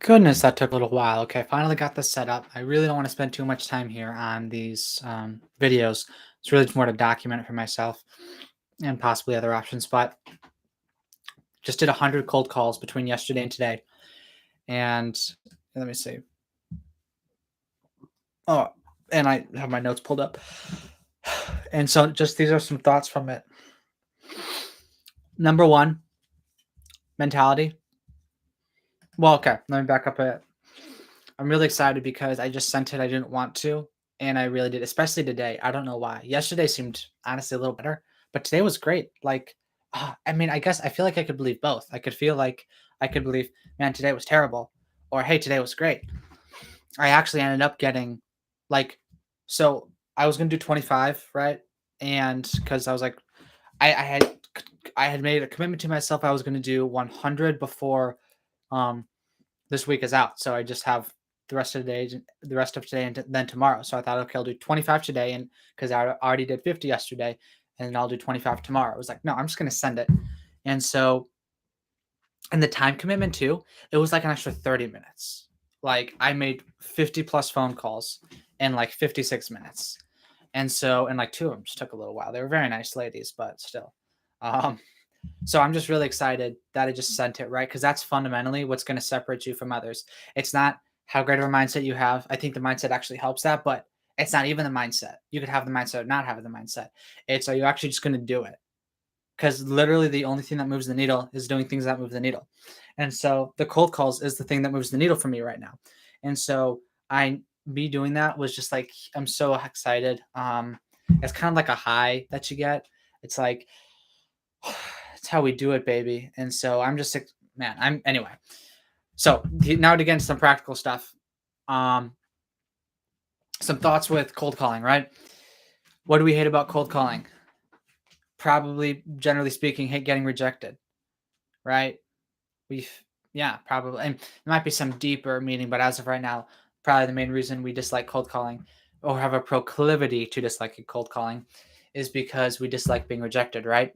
Goodness, that took a little while. Okay, finally got this set up. I really don't want to spend too much time here on these videos. It's really just more to document it for myself and possibly other options. But just did 100 cold calls between yesterday and today. And let me see. Oh, and I have my notes pulled up. And so just these are some thoughts from it. Number one, mentality. Well, okay, let me back up a bit. I'm really excited because I just sent it. I didn't want to, and I really did, especially today. I don't know why. Yesterday seemed honestly a little better, but today was great. Like, I mean, I guess I feel like I could believe both. I could feel like I could believe, man, today was terrible, or hey, today was great. I actually ended up getting, like, so I was gonna do 25, right? And because I was like, I had made a commitment to myself. I was gonna do 100 before um this week is out. So I just have the rest of today, and then tomorrow. So I thought, okay, I'll do 25 today, and because I already did 50 yesterday, and then I'll do 25 tomorrow. I was like, no, I'm just gonna send it. And so, and the time commitment too, it was like an extra 30 minutes. Like I made 50 plus phone calls in like 56 minutes. And so, and like two of them just took a little while. They were very nice ladies, but still. Um, so I'm just really excited that I just sent it, right? Because that's fundamentally what's going to separate you from others. It's not how great of a mindset you have. I think the mindset actually helps that, but it's not even the mindset. You could have the mindset or not have the mindset. It's, are you actually just going to do it? Because literally the only thing that moves the needle is doing things that move the needle. And so the cold calls is the thing that moves the needle for me right now. And so me doing that was just like, I'm so excited. It's kind of like a high that you get. It's like, it's how we do it, baby. And so I'm just, man, anyway. So now to get into some practical stuff. Um, some thoughts with cold calling, right? What do we hate about cold calling? Probably, generally speaking, hate getting rejected, right? We've, yeah, probably. And there might be some deeper meaning, but as of right now, probably the main reason we dislike cold calling or have a proclivity to dislike cold calling is because we dislike being rejected, right?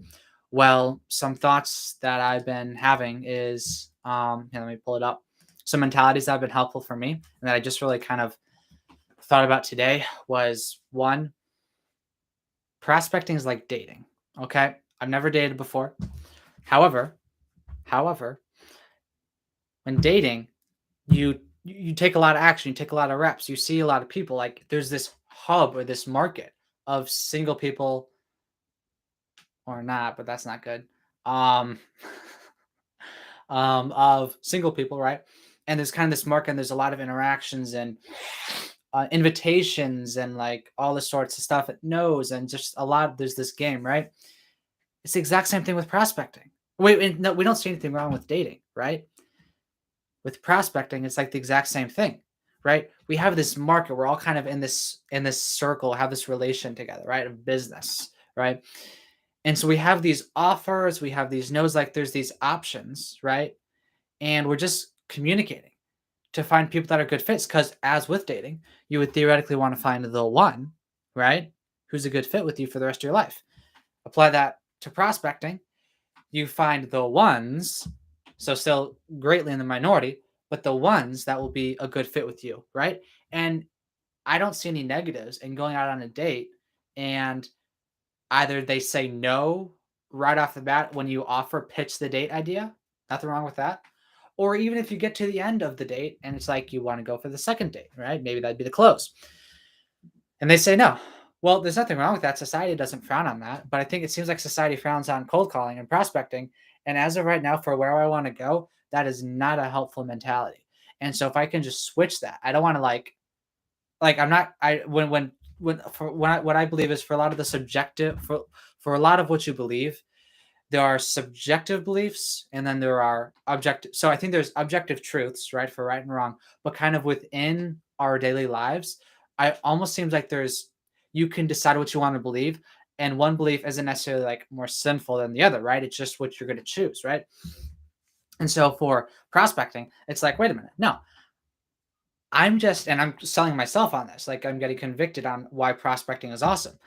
Well, some thoughts that I've been having is, here, let me pull it up. Some mentalities that have been helpful for me and that I just really kind of thought about today was one, prospecting is like dating. Okay. I've never dated before. However, when dating, you take a lot of action, you take a lot of reps, you see a lot of people. Like there's this hub or this market of single people or not, but that's not good. Um, of single people, right? And there's kind of this market, and there's a lot of interactions and invitations and like all the sorts of stuff it knows, and just a lot. There's this game, right? It's the exact same thing with prospecting. Wait, no, we don't see anything wrong with dating, right? With prospecting, it's like the exact same thing, right? We have this market. We're all kind of in this circle, have this relation together, right? Of business, right? And so we have these offers, we have these no's, like there's these options, right? And we're just communicating to find people that are good fits. Because as with dating, you would theoretically want to find the one, right? Who's a good fit with you for the rest of your life. Apply that to prospecting. You find the ones, so still greatly in the minority, but the ones that will be a good fit with you, right? And I don't see any negatives in going out on a date and either they say no right off the bat when you pitch the date idea, nothing wrong with that. Or even if you get to the end of the date and it's like you want to go for the second date, right? Maybe that'd be the close. And they say no. Well, there's nothing wrong with that. Society doesn't frown on that. But I think it seems like society frowns on cold calling and prospecting. And as of right now, for where I want to go, that is not a helpful mentality. And so if I can just switch that, I don't want to I'm not I when for what I believe is for a lot of the subjective for a lot of what you believe, there are subjective beliefs and then there are objective. So I think there's objective truths, right, for right and wrong, but kind of within our daily lives, I almost seems like you can decide what you want to believe, and one belief isn't necessarily like more sinful than the other, right? It's just what you're going to choose, right? And so for prospecting, it's like, wait a minute, no, I'm selling myself on this. Like I'm getting convicted on why prospecting is awesome.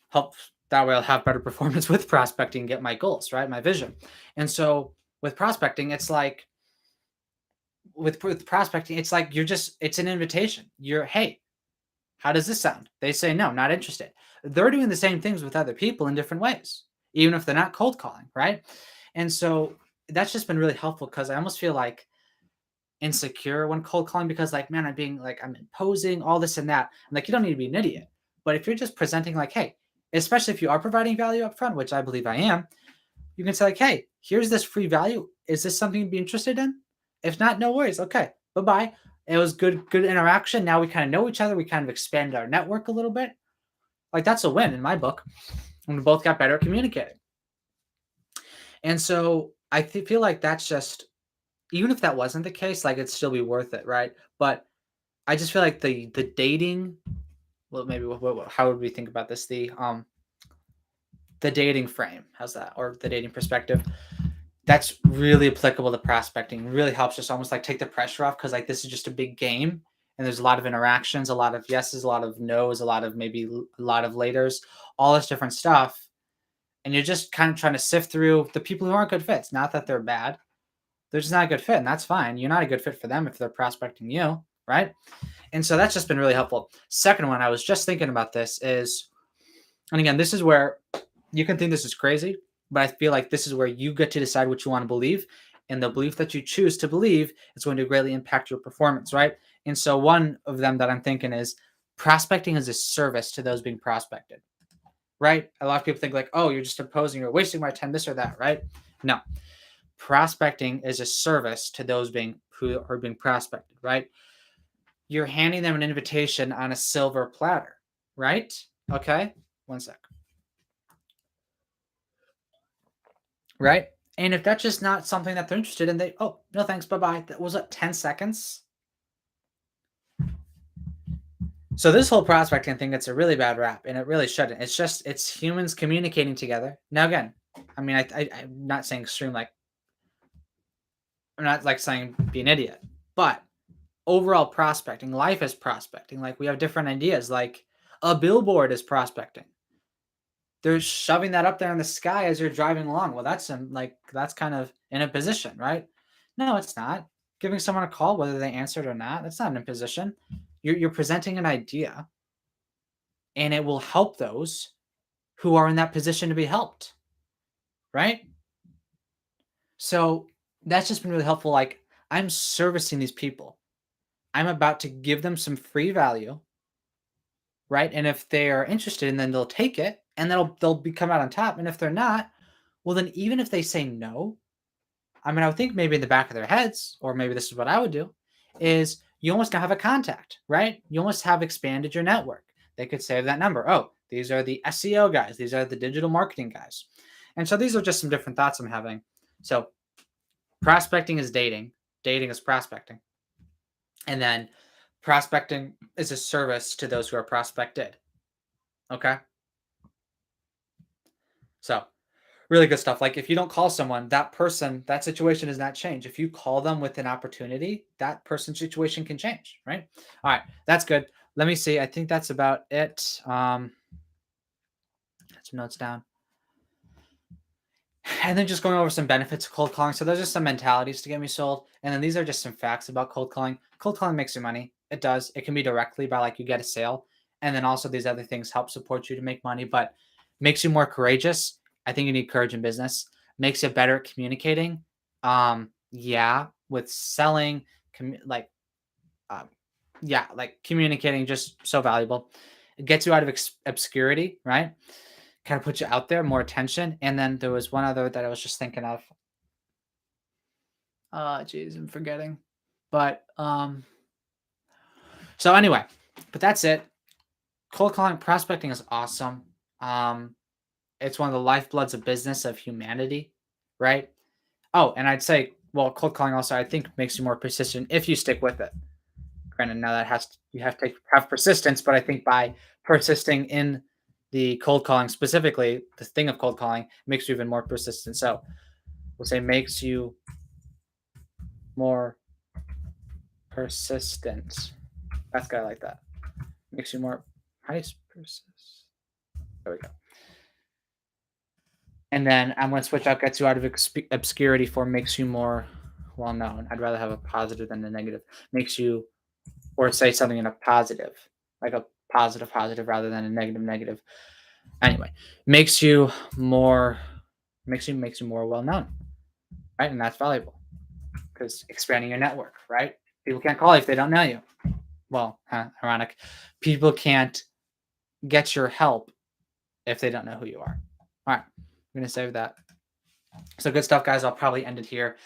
Help that way I'll have better performance with prospecting and get my goals, right? My vision. And so with prospecting, it's like, with prospecting, it's like it's an invitation. Hey, how does this sound? They say no, not interested. They're doing the same things with other people in different ways, even if they're not cold calling, right? And so that's just been really helpful because I almost feel like insecure when cold calling because like, man, I'm imposing all this and that. And like, you don't need to be an idiot. But if you're just presenting like, hey, especially if you are providing value up front, which I believe I am, you can say like, hey, here's this free value. Is this something you'd be interested in? If not, no worries. Okay, bye bye. It was good interaction. Now we kind of know each other. We kind of expanded our network a little bit. Like that's a win in my book. And we both got better at communicating. And so feel like that's just even if that wasn't the case, like it'd still be worth it, right? But I just feel like the dating. Well, maybe how would we think about this? The dating frame. How's that? Or the dating perspective. That's really applicable to prospecting. Really helps just almost like take the pressure off because like this is just a big game and there's a lot of interactions, a lot of yeses, a lot of nos, a lot of maybe a lot of laters, all this different stuff. And you're just kind of trying to sift through the people who aren't good fits. Not that they're bad. They're just not a good fit, and that's fine. You're not a good fit for them if they're prospecting you, right? And so that's just been really helpful. Second one, I was just thinking about this is, and again, this is where you can think this is crazy, but I feel like this is where you get to decide what you want to believe. And the belief that you choose to believe is going to greatly impact your performance, right? And so one of them that I'm thinking is prospecting is a service to those being prospected, right? A lot of people think like, oh, you're just imposing, you're wasting my time, this or that, right? No, prospecting is a service to those who are being prospected, right? You're handing them an invitation on a silver platter, right? Okay, one sec. Right? And if that's just not something that they're interested in, oh, no thanks, bye-bye. That was 10 seconds. So this whole prospecting thing gets a really bad rap, and it really shouldn't. It's humans communicating together. Now again, I mean, I'm not saying extreme, like, I'm not like saying be an idiot, but overall prospecting, life is prospecting. Like we have different ideas, like a billboard is prospecting. They're shoving that up there in the sky as you're driving along. Well, that's kind of in a position, right? No, it's not. Giving someone a call, whether they answered or not, that's not an imposition. You're presenting an idea, and it will help those who are in that position to be helped, right? So that's just been really helpful. Like I'm servicing these people. I'm about to give them some free value, right? And if they are interested, and then they'll take it, and they'll come out on top. And if they're not, well, then even if they say no, I mean, I would think maybe in the back of their heads, or maybe this is what I would do, is you almost have a contact, right? You almost have expanded your network. They could save that number. Oh, these are the SEO guys. These are the digital marketing guys. And so these are just some different thoughts I'm having. So prospecting is dating. Dating is prospecting. And then prospecting is a service to those who are prospected. Okay. So really good stuff. Like if you don't call someone, that person, that situation does not change. If you call them with an opportunity, that person's situation can change, right? All right, that's good. Let me see. I think that's about it. Get some notes down. And then just going over some benefits of cold calling. So those are some mentalities to get me sold. And then these are just some facts about cold calling. Cold calling makes you money. It does. It can be directly by like you get a sale. And then also these other things help support you to make money, but makes you more courageous. I think you need courage in business. Makes you better at communicating. Yeah, with selling, like, um, yeah, like communicating just so valuable. It gets you out of obscurity, right? Kind of put you out there, more attention. And then there was one other that I was just thinking of. Geez, I'm forgetting. But so anyway, but that's it. Cold calling prospecting is awesome. Um, it's one of the lifebloods of business of humanity, right? Oh, and I'd say, well, cold calling also I think makes you more persistent if you stick with it. Granted, now you have to have persistence, but I think by persisting in the cold calling specifically, the thing of cold calling makes you even more persistent. So we'll say makes you more persistent. That's good. I like that. Makes you more persist. There we go. And then I'm going to switch out gets you out of obscurity for makes you more well known. I'd rather have a positive than a negative. Makes you, or say something in a positive, like a positive rather than a negative. Anyway, makes you more, makes you more well known, right? And that's valuable because expanding your network, right? People can't call you if they don't know you. Well, ironic. People can't get your help if they don't know who you are. All right, I'm gonna save that. So good stuff, guys. I'll probably end it here.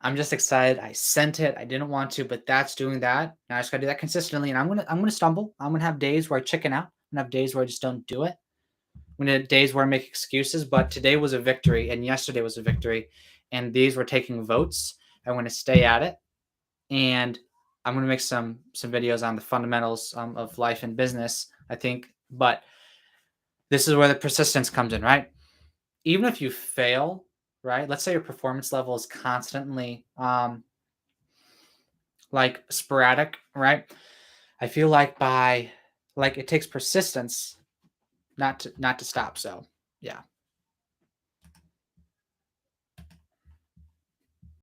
I'm just excited. I sent it. I didn't want to, but that's doing that. Now I just gotta do that consistently. And I'm gonna stumble. I'm gonna have days where I chicken out. I'm gonna have days where I just don't do it. I'm gonna have days where I make excuses. But today was a victory, and yesterday was a victory, and these were taking votes. I'm gonna stay at it, and I'm gonna make some videos on the fundamentals of life and business. I think, but this is where the persistence comes in, right? Even if you fail, right? Let's say your performance level is constantly like sporadic, right? I feel like it takes persistence not to stop. So yeah.